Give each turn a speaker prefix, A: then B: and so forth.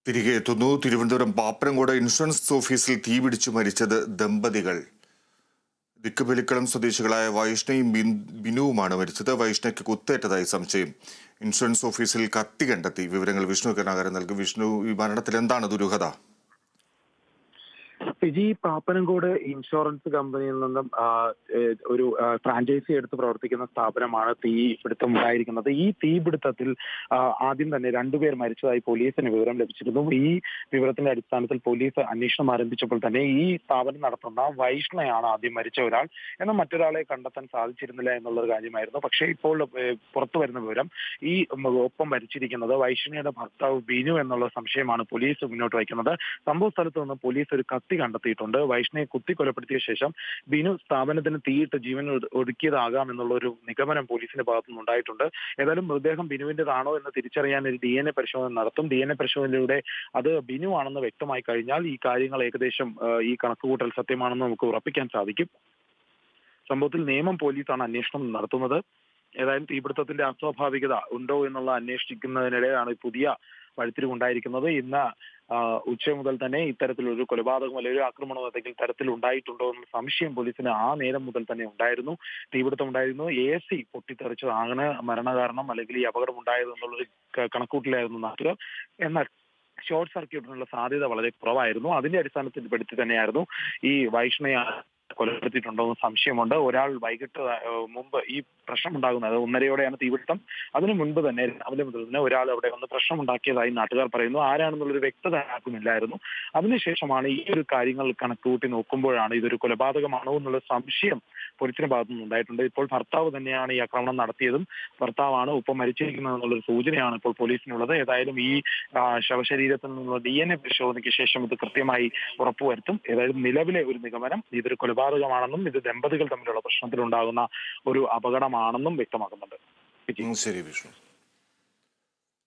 A: തിരികെ എത്തുന്നു. തിരുവനന്തപുരം പാപ്പനംകോട് ഇൻഷുറൻസ് ഓഫീസിൽ തീപിടിച്ചു മരിച്ചത് ദമ്പതികൾ. ദിക്കുബലിക്കളം സ്വദേശികളായ വൈഷ്ണയും ബിനുവുമാണ് മരിച്ചത്. വൈഷ്ണയ്ക്ക് കുത്തേറ്റതായി സംശയം. ഇൻഷുറൻസ് ഓഫീസിൽ കത്തി കണ്ടെത്തി. വിവരങ്ങൾ വിഷ്ണു കരുണാകരൻ നൽകും. വിഷ്ണു, ഈ മരണത്തിൽ എന്താണ് ദുരൂഹത?
B: ഫിജി പാപ്പനംകോട് ഇൻഷുറൻസ് കമ്പനിയിൽ നിന്നും ഒരു ഫ്രാഞ്ചൈസി എടുത്ത് പ്രവർത്തിക്കുന്ന സ്ഥാപനമാണ് തീപിടുത്തം ഉണ്ടായിരിക്കുന്നത്. ഈ തീപിടുത്തത്തിൽ ആദ്യം തന്നെ രണ്ടുപേർ മരിച്ചതായി പോലീസിന് വിവരം ലഭിച്ചിരുന്നു. ഈ വിവരത്തിന്റെ അടിസ്ഥാനത്തിൽ പോലീസ് അന്വേഷണം ആരംഭിച്ചപ്പോൾ തന്നെ ഈ സ്ഥാപനം നടത്തുന്ന വൈഷ്ണയാണ് ആദ്യം മരിച്ച ഒരാൾ. എന്നാൽ മറ്റൊരാളെ കണ്ടെത്താൻ സാധിച്ചിരുന്നില്ല എന്നുള്ളൊരു കാര്യമായിരുന്നു. പക്ഷേ ഇപ്പോൾ പുറത്തു വരുന്ന വിവരം ഈ ഒപ്പം മരിച്ചിരിക്കുന്നത് വൈഷ്ണയുടെ ഭർത്താവ് ബിനു എന്നുള്ള സംശയമാണ് പോലീസ് മുന്നോട്ട് വയ്ക്കുന്നത്. സംഭവ സ്ഥലത്ത് നിന്ന് പോലീസ് ഒരു കത്തി കണ്ടെത്തിയിട്ടുണ്ട്. വൈഷ്ണയെ കുത്തിക്കൊലപ്പെടുത്തിയ ശേഷം ബിനു സ്ഥാപനത്തിന് തീയിട്ട് ജീവൻ ഒടുക്കിയതാകാം എന്നുള്ള ഒരു നിഗമനം പോലീസിന്റെ ഭാഗത്തുനിന്ന് ഉണ്ടായിട്ടുണ്ട്. ഏതായാലും മൃതദേഹം ബിനുവിന്റേതാണോ എന്ന് തിരിച്ചറിയാൻ ഒരു DNA പരിശോധന നടത്തും. DNA പരിശോധനയിലൂടെ അത് ബിനു ആണെന്ന് വ്യക്തമായി കഴിഞ്ഞാൽ ഈ കാര്യങ്ങൾ ഏകദേശം ഈ കണക്കുകൂട്ടൽ സത്യമാണെന്ന് നമുക്ക് ഉറപ്പിക്കാൻ സാധിക്കും. സംഭവത്തിൽ നേമം പോലീസാണ് അന്വേഷണം നടത്തുന്നത്. ഏതായാലും തീപിടുത്തത്തിന്റെ അസ്വാഭാവികത ഉണ്ടോ എന്നുള്ള അന്വേഷിക്കുന്നതിനിടെയാണ് പുതിയ വഴിത്തിരിവുണ്ടായിരിക്കുന്നത്. ഇന്ന് ഉച്ച മുതൽ തന്നെ ഇത്തരത്തിലൊരു കൊലപാതകം അല്ലെങ്കിൽ ഒരു ആക്രമണം എന്തെങ്കിലും തരത്തിൽ ഉണ്ടായിട്ടുണ്ടോ എന്ന സംശയം പോലീസിന് ആ നേരം മുതൽ തന്നെ ഉണ്ടായിരുന്നു. തീപിടുത്തം ഉണ്ടായിരുന്നു. AC പൊട്ടിത്തെറിച്ചതാണ് മരണകാരണം അല്ലെങ്കിൽ ഈ അപകടം ഉണ്ടായത് എന്നുള്ളൊരു കണക്കൂട്ടിലായിരുന്നു നാട്ടുകാർ. എന്നാൽ ഷോർട്ട് സർക്യൂട്ടിനുള്ള സാധ്യത വളരെ കുറവായിരുന്നു. അതിന്റെ അടിസ്ഥാനത്തിൽ പെടുത്തി തന്നെയായിരുന്നു ഈ വൈഷ്ണയെ കൊലപ്പെടുത്തിയിട്ടുണ്ടോ എന്ന് സംശയമുണ്ട്. ഒരാൾ വൈകിട്ട് മുമ്പ് ഈ പ്രശ്നമുണ്ടാകുന്നത് 1:30യോടെയാണ് തീപിടുത്തം. അതിനു മുൻപ് തന്നെ രാവിലെ മുതൽ തന്നെ ഒരാൾ അവിടെ വന്ന് പ്രശ്നമുണ്ടാക്കിയതായി നാട്ടുകാർ പറയുന്നു. ആരാണെന്നുള്ളൊരു വ്യക്തത ആർക്കുമില്ലായിരുന്നു. അതിനുശേഷമാണ് ഈ ഒരു കാര്യങ്ങൾ കണക്കുകൂട്ടി നോക്കുമ്പോഴാണ് ഇതൊരു കൊലപാതകമാണോ എന്നുള്ള സംശയം പോലീസിന്റെ ഭാഗത്തുനിന്ന് ഉണ്ടായിട്ടുണ്ട്. ഇപ്പോൾ ഭർത്താവ് തന്നെയാണ് ഈ ആക്രമണം നടത്തിയതും ഭർത്താവാണ് ഒപ്പം മരിച്ചിരിക്കുന്നത് എന്നുള്ളൊരു സൂചനയാണ് ഇപ്പോൾ പോലീസിനുള്ളത്. ഏതായാലും ഈ ശവശരീരത്തിൽ നിന്നുള്ള DNA പരിശോധനയ്ക്ക് ശേഷം ഇത് കൃത്യമായി ഉറപ്പുവരുത്തും. ഏതായാലും നിലവിലെ ഒരു നിഗമനം ഇതൊരു കൊലപാതകമാണെന്നും ഇത് ദമ്പതികൾ തമ്മിലുള്ള പ്രശ്നത്തിലുണ്ടാകുന്ന ഒരു അപകടമാണെന്നും വ്യക്തമാക്കുന്നുണ്ട്.
A: ശരി വിഷ്ണു.